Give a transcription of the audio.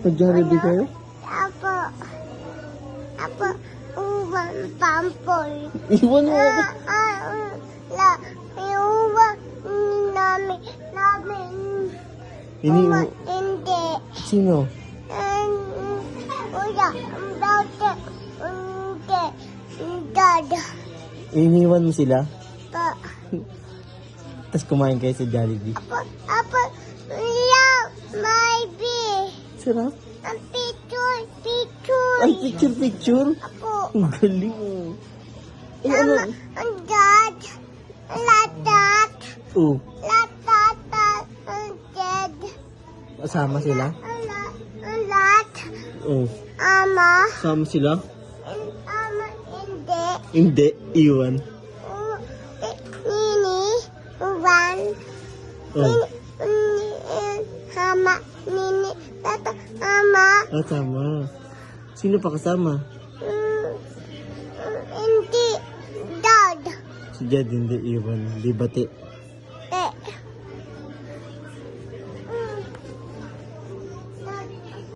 Nag-Jollibee kayo? Apo. Apo. Uwan pampol. Iwan mo ako. Uwan namin. Uwan, hindi. Sino? Kuya, dati, hindi. Dada. Iniwan mo sila? Pa. Tapos kumain kayo sa Jollibee? Apo, love, maybe. Sarap. Ang picture. Ay, picture. Apo. Ang galing mo. Eh, ano? Ang dad. Latat. Oh, Latat. Ang dad. kasama sila? Ang lat. Oh, Ama. kasama sila? Ama, hindi. Hindi, iwan. Nini. Uwan. Oh, Hama. Nini. Tata. Ama. kasama. Sino pa kasama? Hindi. Dad. Si Jed, hindi iwan. Di bati.